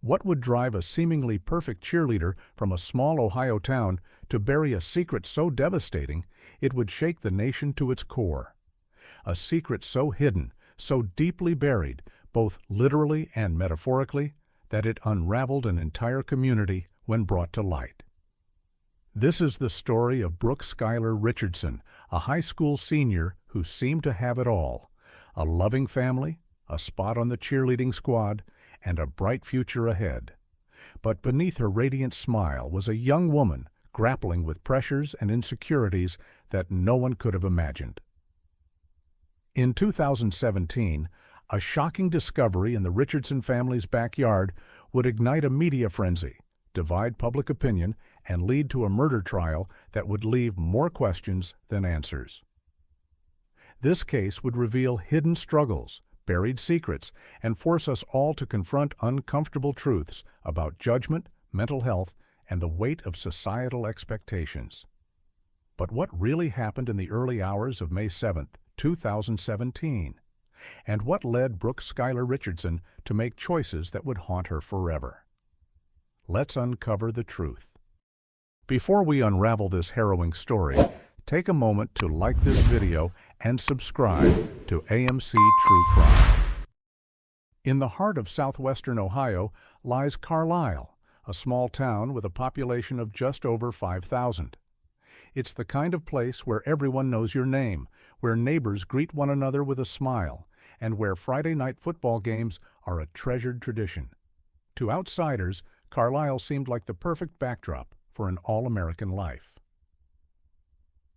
What would drive a seemingly perfect cheerleader from a small Ohio town to bury a secret so devastating it would shake the nation to its core? A secret so hidden, so deeply buried, both literally and metaphorically, that it unraveled an entire community when brought to light. This is the story of Brooke Schuyler Richardson, a high school senior who seemed to have it all: a loving family, a spot on the cheerleading squad, and a bright future ahead. But beneath her radiant smile was a young woman grappling with pressures and insecurities that no one could have imagined. In 2017, a shocking discovery in the Richardson family's backyard would ignite a media frenzy, divide public opinion, and lead to a murder trial that would leave more questions than answers. This case would reveal hidden struggles, buried secrets, and force us all to confront uncomfortable truths about judgment, mental health, and the weight of societal expectations. But what really happened in the early hours of May 7, 2017? And what led Brooke Schuyler Richardson to make choices that would haunt her forever? Let's uncover the truth. Before we unravel this harrowing story, take a moment to like this video and subscribe to AMC True Crime. In the heart of southwestern Ohio lies Carlisle, a small town with a population of just over 5,000. It's the kind of place where everyone knows your name, where neighbors greet one another with a smile, and where Friday night football games are a treasured tradition. To outsiders, Carlisle seemed like the perfect backdrop for an all-American life.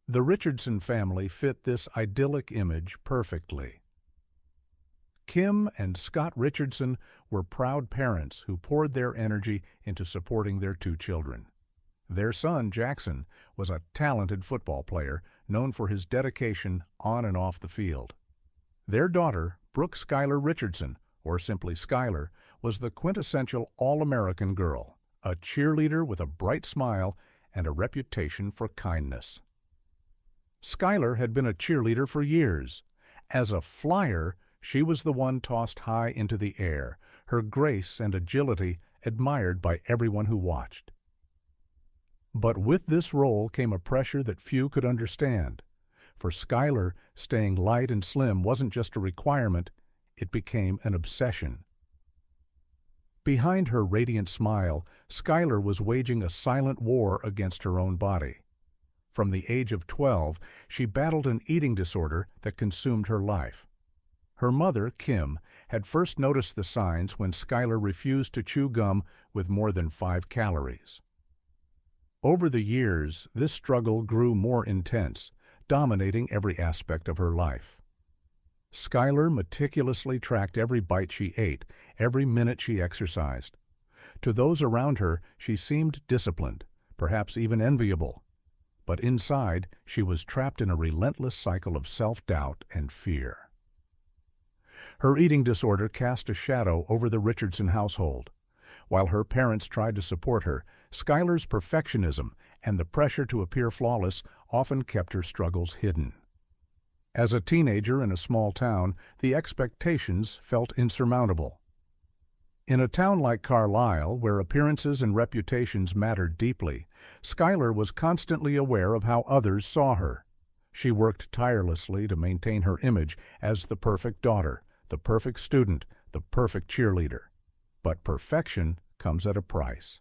The Richardson family fit this idyllic image perfectly. Kim and Scott Richardson were proud parents who poured their energy into supporting their two children. Their son, Jackson, was a talented football player known for his dedication on and off the field. Their daughter, Brooke Schuyler Richardson, or simply Schuyler, was the quintessential all-American girl, a cheerleader with a bright smile and a reputation for kindness. Schuyler had been a cheerleader for years. As a flyer, she was the one tossed high into the air, her grace and agility admired by everyone who watched. But with this role came a pressure that few could understand. For Schuyler, staying light and slim wasn't just a requirement, it became an obsession. Behind her radiant smile, Schuyler was waging a silent war against her own body. From the age of 12, she battled an eating disorder that consumed her life. Her mother, Kim, had first noticed the signs when Schuyler refused to chew gum with more than 5 calories. Over the years, this struggle grew more intense, dominating every aspect of her life. Schuyler meticulously tracked every bite she ate, every minute she exercised. To those around her, she seemed disciplined, perhaps even enviable. But inside, she was trapped in a relentless cycle of self-doubt and fear. Her eating disorder cast a shadow over the Richardson household. While her parents tried to support her, Schuyler's perfectionism and the pressure to appear flawless often kept her struggles hidden. As a teenager in a small town, the expectations felt insurmountable. In a town like Carlisle, where appearances and reputations mattered deeply, Schuyler was constantly aware of how others saw her. She worked tirelessly to maintain her image as the perfect daughter, the perfect student, the perfect cheerleader. But perfection comes at a price.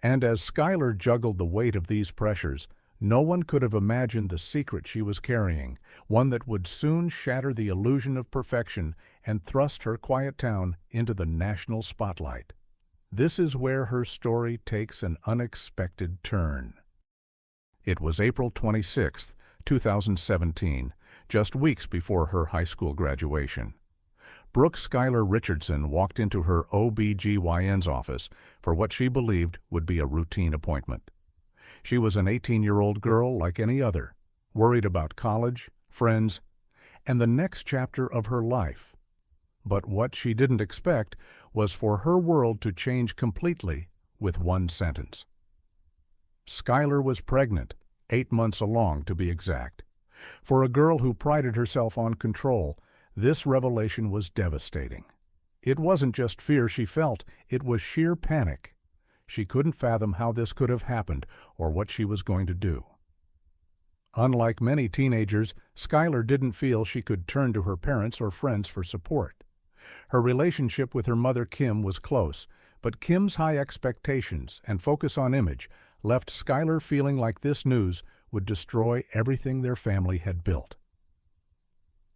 And as Schuyler juggled the weight of these pressures, no one could have imagined the secret she was carrying, one that would soon shatter the illusion of perfection and thrust her quiet town into the national spotlight. This is where her story takes an unexpected turn. It was April 26, 2017, just weeks before her high school graduation. Brooke Schuyler Richardson walked into her OB/GYN's office for what she believed would be a routine appointment. She was an 18-year-old girl like any other, worried about college, friends, and the next chapter of her life. But what she didn't expect was for her world to change completely with one sentence. Schuyler was pregnant, 8 months along to be exact. For a girl who prided herself on control, this revelation was devastating. It wasn't just fear she felt, it was sheer panic. She couldn't fathom how this could have happened or what she was going to do. Unlike many teenagers, Skylar didn't feel she could turn to her parents or friends for support. Her relationship with her mother Kim was close, but Kim's high expectations and focus on image left Skylar feeling like this news would destroy everything their family had built.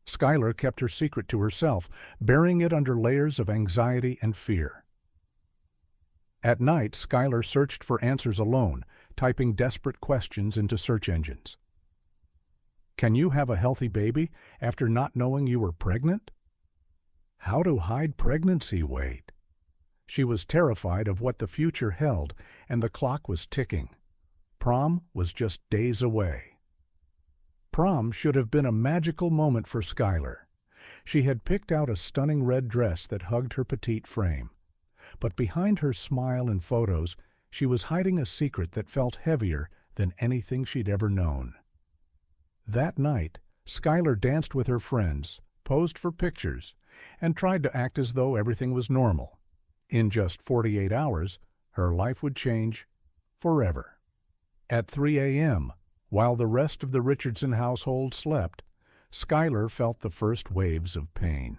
Skylar kept her secret to herself, burying it under layers of anxiety and fear. At night, Skylar searched for answers alone, typing desperate questions into search engines. Can you have a healthy baby after not knowing you were pregnant? How to hide pregnancy weight? She was terrified of what the future held, and the clock was ticking. Prom was just days away. Prom should have been a magical moment for Skylar. She had picked out a stunning red dress that hugged her petite frame. But behind her smile and photos, she was hiding a secret that felt heavier than anything she'd ever known. That night, Skylar danced with her friends, posed for pictures, and tried to act as though everything was normal. In just 48 hours, her life would change forever. At 3 a.m., while the rest of the Richardson household slept, Skylar felt the first waves of pain.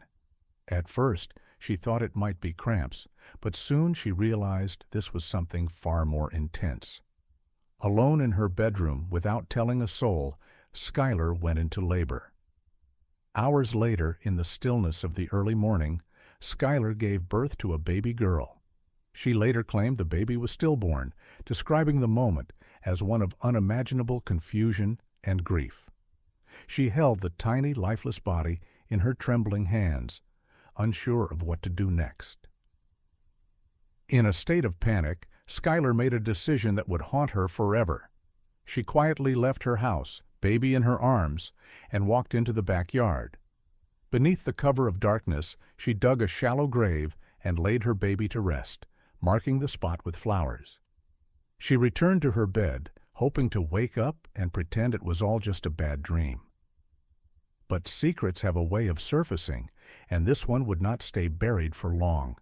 At first, she thought it might be cramps, but soon she realized this was something far more intense. Alone in her bedroom, without telling a soul, Skylar went into labor. Hours later, in the stillness of the early morning, Skylar gave birth to a baby girl. She later claimed the baby was stillborn, describing the moment as one of unimaginable confusion and grief. She held the tiny, lifeless body in her trembling hands, unsure of what to do next. In a state of panic, Skylar made a decision that would haunt her forever. She quietly left her house, baby in her arms, and walked into the backyard. Beneath the cover of darkness, she dug a shallow grave and laid her baby to rest, marking the spot with flowers. She returned to her bed, hoping to wake up and pretend it was all just a bad dream. But secrets have a way of surfacing, and this one would not stay buried for long.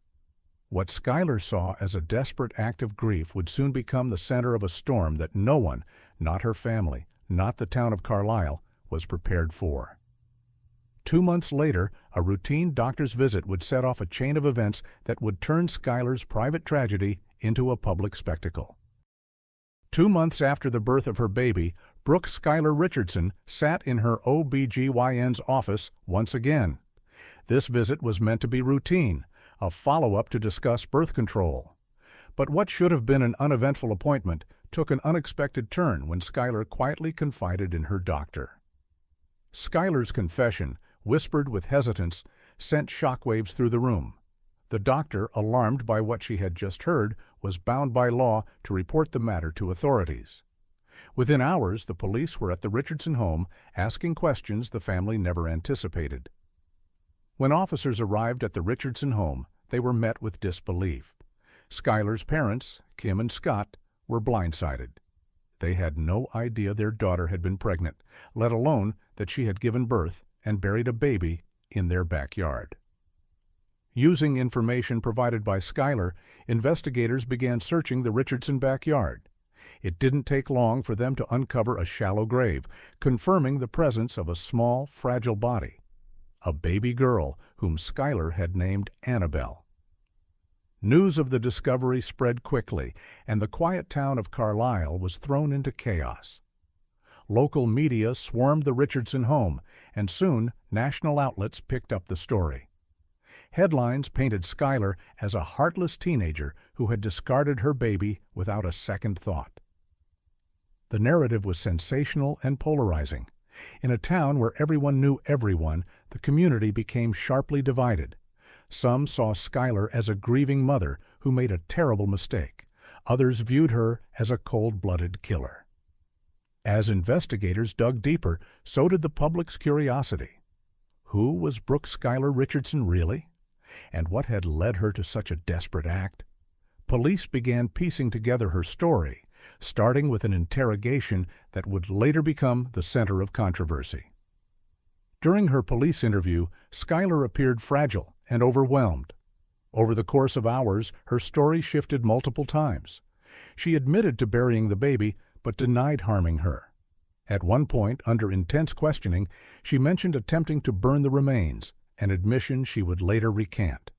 What Skylar saw as a desperate act of grief would soon become the center of a storm that no one, not her family, not the town of Carlisle, was prepared for. 2 months later, a routine doctor's visit would set off a chain of events that would turn Skylar's private tragedy into a public spectacle. 2 months after the birth of her baby, Brooke Skylar Richardson sat in her OB/GYN's office once again. This visit was meant to be routine, a follow-up to discuss birth control. But what should have been an uneventful appointment took an unexpected turn when Skylar quietly confided in her doctor. Skylar's confession, whispered with hesitance, sent shockwaves through the room. The doctor, alarmed by what she had just heard, was bound by law to report the matter to authorities. Within hours, the police were at the Richardson home, asking questions the family never anticipated. When officers arrived at the Richardson home, they were met with disbelief. Skylar's parents, Kim and Scott, were blindsided. They had no idea their daughter had been pregnant, let alone that she had given birth and buried a baby in their backyard. Using information provided by Skylar, investigators began searching the Richardson backyard. It didn't take long for them to uncover a shallow grave, confirming the presence of a small, fragile body, a baby girl whom Skylar had named Annabelle. News of the discovery spread quickly, and the quiet town of Carlisle was thrown into chaos. Local media swarmed the Richardson home, and soon national outlets picked up the story. Headlines painted Skylar as a heartless teenager who had discarded her baby without a second thought. The narrative was sensational and polarizing. In a town where everyone knew everyone, the community became sharply divided. Some saw Skylar as a grieving mother who made a terrible mistake. Others viewed her as a cold-blooded killer. As investigators dug deeper, so did the public's curiosity. Who was Brooke Skylar Richardson really? And what had led her to such a desperate act? Police began piecing together her story, starting with an interrogation that would later become the center of controversy. During her police interview, Skylar appeared fragile and overwhelmed. Over the course of hours, her story shifted multiple times. She admitted to burying the baby, but denied harming her. At one point, under intense questioning, she mentioned attempting to burn the remains, an admission she would later recant.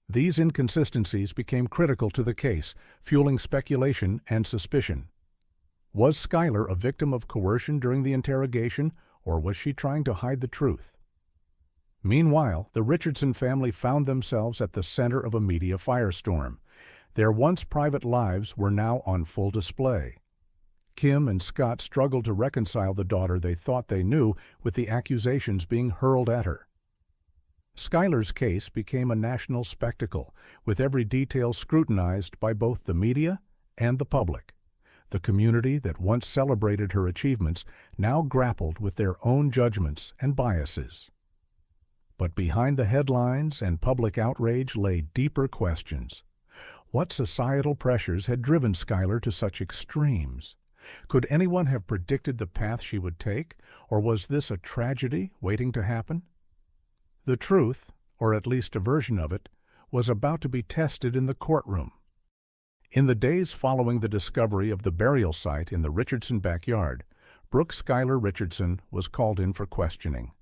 These inconsistencies became critical to the case, fueling speculation and suspicion. Was Schuyler a victim of coercion during the interrogation, or was she trying to hide the truth? Meanwhile, the Richardson family found themselves at the center of a media firestorm. Their once private lives were now on full display. Kim and Scott struggled to reconcile the daughter they thought they knew with the accusations being hurled at her. Schuyler's case became a national spectacle, with every detail scrutinized by both the media and the public. The community that once celebrated her achievements now grappled with their own judgments and biases. But behind the headlines and public outrage lay deeper questions. What societal pressures had driven Schuyler to such extremes? Could anyone have predicted the path she would take, or was this a tragedy waiting to happen? The truth, or at least a version of it, was about to be tested in the courtroom. In the days following the discovery of the burial site in the Richardson backyard, Brooke Schuyler Richardson was called in for questioning.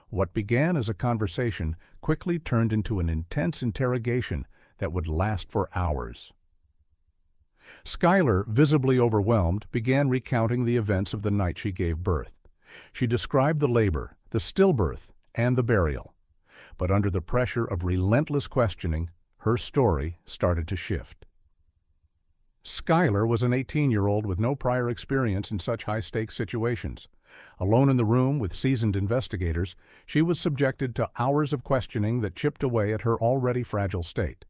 What began as a conversation quickly turned into an intense interrogation that would last for hours. Schuyler, visibly overwhelmed, began recounting the events of the night she gave birth. She described the labor, the stillbirth, and the burial. But under the pressure of relentless questioning, her story started to shift. Schuyler was an 18-year-old with no prior experience in such high-stakes situations. Alone in the room with seasoned investigators, she was subjected to hours of questioning that chipped away at her already fragile state.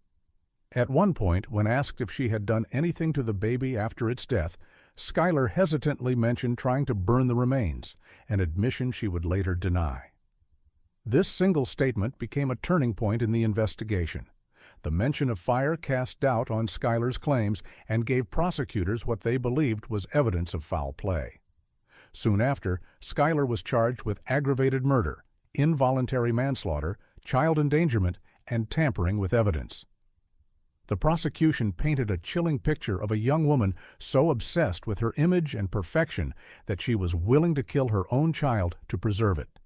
At one point, when asked if she had done anything to the baby after its death, Schuyler hesitantly mentioned trying to burn the remains, an admission she would later deny. This single statement became a turning point in the investigation. The mention of fire cast doubt on Schuyler's claims and gave prosecutors what they believed was evidence of foul play. Soon after, Schuyler was charged with aggravated murder, involuntary manslaughter, child endangerment, and tampering with evidence. The prosecution painted a chilling picture of a young woman so obsessed with her image and perfection that she was willing to kill her own child to preserve it.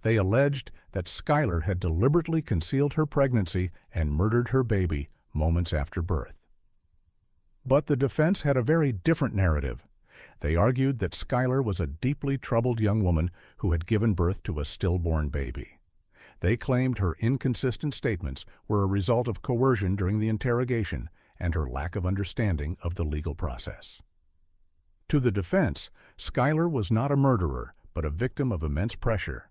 They alleged that Schuyler had deliberately concealed her pregnancy and murdered her baby moments after birth. But the defense had a very different narrative. They argued that Schuyler was a deeply troubled young woman who had given birth to a stillborn baby. They claimed her inconsistent statements were a result of coercion during the interrogation and her lack of understanding of the legal process. To the defense, Schuyler was not a murderer, but a victim of immense pressure.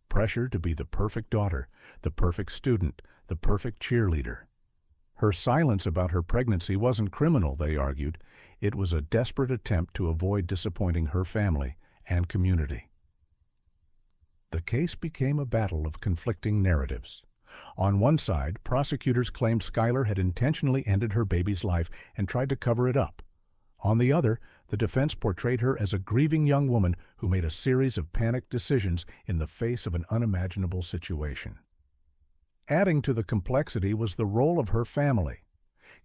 Pressure to be the perfect daughter, the perfect student, the perfect cheerleader. Her silence about her pregnancy wasn't criminal, they argued. It was a desperate attempt to avoid disappointing her family and community. The case became a battle of conflicting narratives. On one side, prosecutors claimed Schuyler had intentionally ended her baby's life and tried to cover it up. On the other, the defense portrayed her as a grieving young woman who made a series of panicked decisions in the face of an unimaginable situation. Adding to the complexity was the role of her family.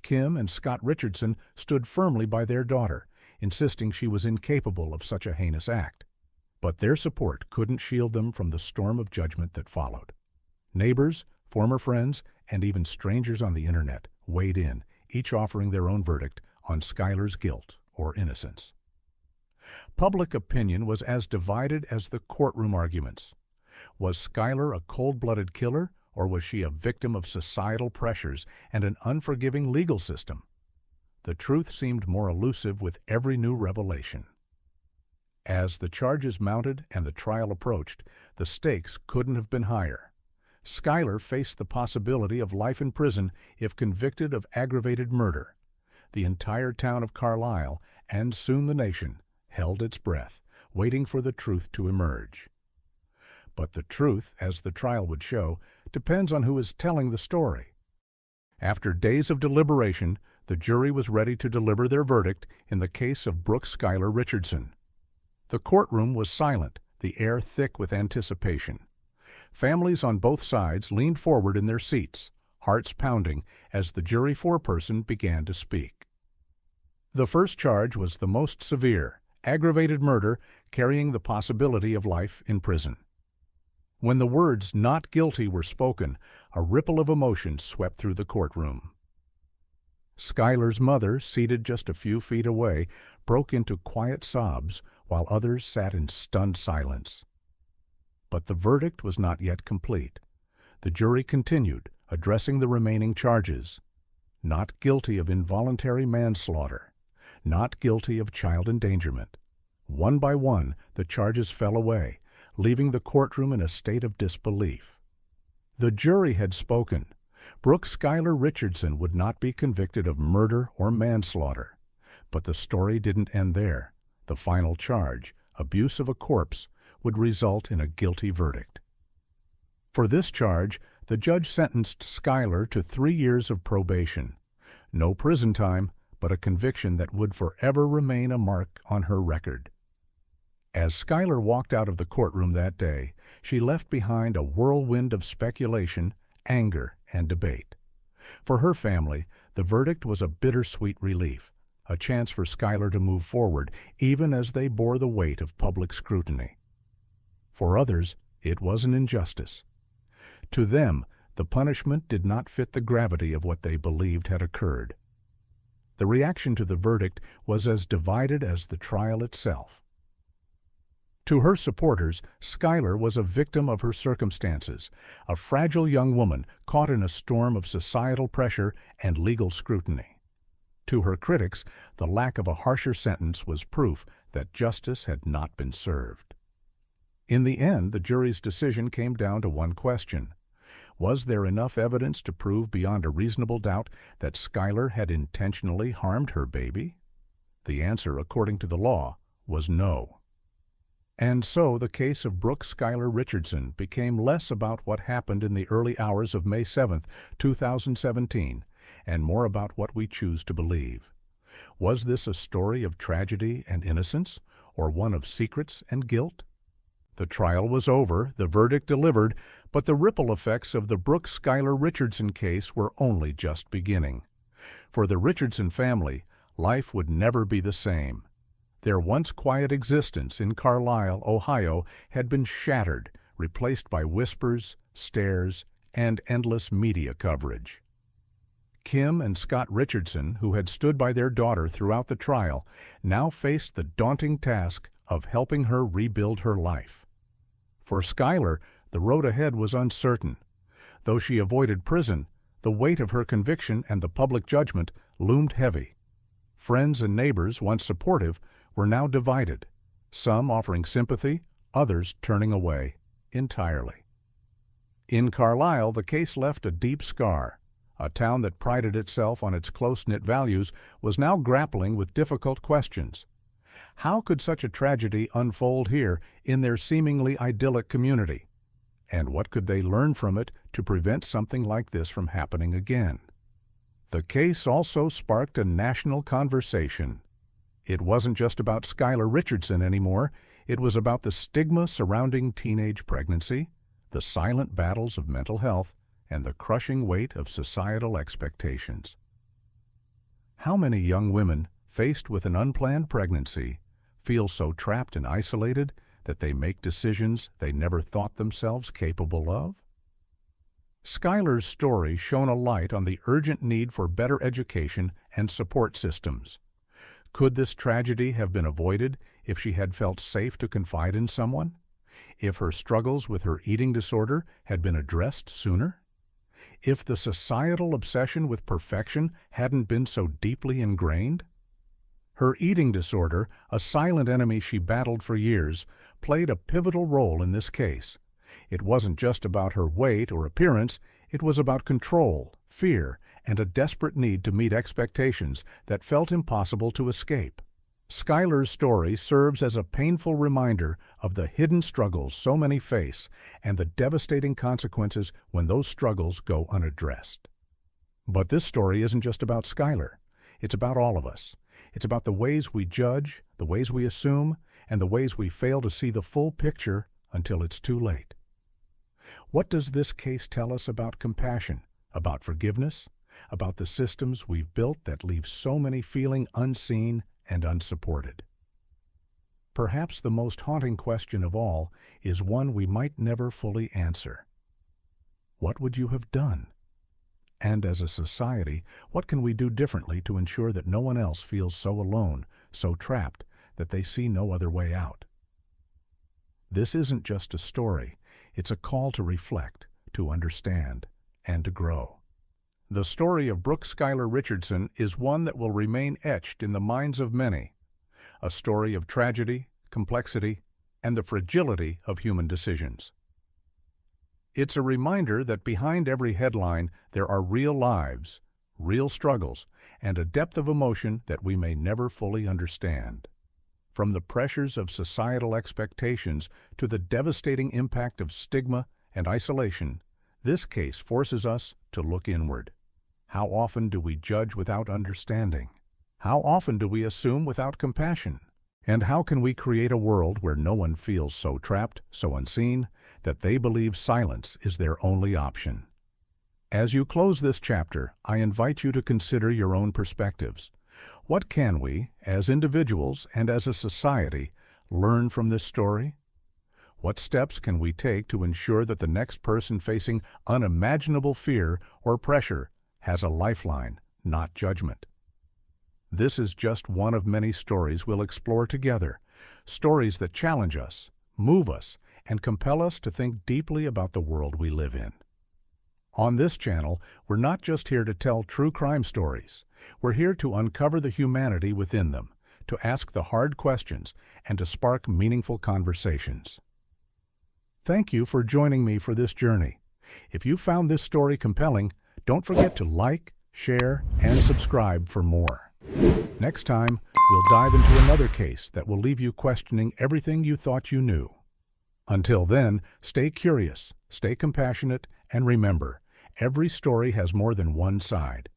Kim and Scott Richardson stood firmly by their daughter, insisting she was incapable of such a heinous act. But their support couldn't shield them from the storm of judgment that followed. Neighbors, former friends, and even strangers on the internet weighed in, each offering their own verdict on Schuyler's guilt or innocence. Public opinion was as divided as the courtroom arguments. Was Schuyler a cold-blooded killer, or was she a victim of societal pressures and an unforgiving legal system? The truth seemed more elusive with every new revelation. As the charges mounted and the trial approached, the stakes couldn't have been higher. Schuyler faced the possibility of life in prison if convicted of aggravated murder. The entire town of Carlisle, and soon the nation, held its breath, waiting for the truth to emerge. But the truth, as the trial would show, depends on who is telling the story. After days of deliberation, the jury was ready to deliver their verdict in the case of Brooke Schuyler Richardson. The courtroom was silent, the air thick with anticipation. Families on both sides leaned forward in their seats, hearts pounding as the jury foreperson began to speak. The first charge was the most severe, aggravated murder carrying the possibility of life in prison. When the words "not guilty" were spoken, a ripple of emotion swept through the courtroom. Skylar's mother, seated just a few feet away, broke into quiet sobs, while others sat in stunned silence. But the verdict was not yet complete. The jury continued, addressing the remaining charges. Not guilty of involuntary manslaughter. Not guilty of child endangerment. One by one, the charges fell away, leaving the courtroom in a state of disbelief. The jury had spoken. Brooke Skylar Richardson would not be convicted of murder or manslaughter. But the story didn't end there. The final charge, abuse of a corpse, would result in a guilty verdict. For this charge, the judge sentenced Skylar to 3 years of probation. No prison time, but a conviction that would forever remain a mark on her record. As Skylar walked out of the courtroom that day, she left behind a whirlwind of speculation, anger, and debate. For her family, the verdict was a bittersweet relief, a chance for Skylar to move forward, even as they bore the weight of public scrutiny. For others, it was an injustice. To them, the punishment did not fit the gravity of what they believed had occurred. The reaction to the verdict was as divided as the trial itself. To her supporters, Skylar was a victim of her circumstances, a fragile young woman caught in a storm of societal pressure and legal scrutiny. To her critics, the lack of a harsher sentence was proof that justice had not been served. In the end, the jury's decision came down to one question. Was there enough evidence to prove beyond a reasonable doubt that Skylar had intentionally harmed her baby? The answer, according to the law, was no. And so the case of Brooke Skylar Richardson became less about what happened in the early hours of May 7, 2017, and more about what we choose to believe. Was this a story of tragedy and innocence, or one of secrets and guilt? The trial was over, the verdict delivered, but the ripple effects of the Brooke Skylar Richardson case were only just beginning. For the Richardson family, life would never be the same. Their once quiet existence in Carlisle, Ohio, had been shattered, replaced by whispers, stares, and endless media coverage. Kim and Scott Richardson, who had stood by their daughter throughout the trial, now faced the daunting task of helping her rebuild her life. For Skylar, the road ahead was uncertain. Though she avoided prison, the weight of her conviction and the public judgment loomed heavy. Friends and neighbors, once supportive, were now divided, some offering sympathy, others turning away entirely. In Carlisle, the case left a deep scar. A town that prided itself on its close-knit values was now grappling with difficult questions. How could such a tragedy unfold here in their seemingly idyllic community? And what could they learn from it to prevent something like this from happening again? The case also sparked a national conversation. It wasn't just about Skylar Richardson anymore. It was about the stigma surrounding teenage pregnancy, the silent battles of mental health, and the crushing weight of societal expectations. How many young women, faced with an unplanned pregnancy, feel so trapped and isolated that they make decisions they never thought themselves capable of? Skylar's story shone a light on the urgent need for better education and support systems. Could this tragedy have been avoided if she had felt safe to confide in someone? If her struggles with her eating disorder had been addressed sooner? If the societal obsession with perfection hadn't been so deeply ingrained? Her eating disorder, a silent enemy she battled for years, played a pivotal role in this case. It wasn't just about her weight or appearance, it was about control, fear, and a desperate need to meet expectations that felt impossible to escape. Skylar's story serves as a painful reminder of the hidden struggles so many face and the devastating consequences when those struggles go unaddressed. But this story isn't just about Skylar. It's about all of us. It's about the ways we judge, the ways we assume, and the ways we fail to see the full picture until it's too late. What does this case tell us about compassion, about forgiveness, about the systems we've built that leave so many feeling unseen and unsupported. Perhaps the most haunting question of all is one we might never fully answer. What would you have done? And as a society, what can we do differently to ensure that no one else feels so alone, so trapped, that they see no other way out? This isn't just a story, it's a call to reflect, to understand, and to grow. The story of Brooke Schuyler Richardson is one that will remain etched in the minds of many, a story of tragedy, complexity, and the fragility of human decisions. It's a reminder that behind every headline there are real lives, real struggles, and a depth of emotion that we may never fully understand. From the pressures of societal expectations to the devastating impact of stigma and isolation, this case forces us to look inward. How often do we judge without understanding? How often do we assume without compassion? And how can we create a world where no one feels so trapped, so unseen, that they believe silence is their only option? As you close this chapter, I invite you to consider your own perspectives. What can we, as individuals and as a society, learn from this story? What steps can we take to ensure that the next person facing unimaginable fear or pressure has a lifeline, not judgment? This is just one of many stories we'll explore together, stories that challenge us, move us, and compel us to think deeply about the world we live in. On this channel, we're not just here to tell true crime stories. We're here to uncover the humanity within them, to ask the hard questions, and to spark meaningful conversations. Thank you for joining me for this journey. If you found this story compelling, don't forget to like, share, and subscribe for more. Next time, we'll dive into another case that will leave you questioning everything you thought you knew. Until then, stay curious, stay compassionate, and remember, every story has more than one side.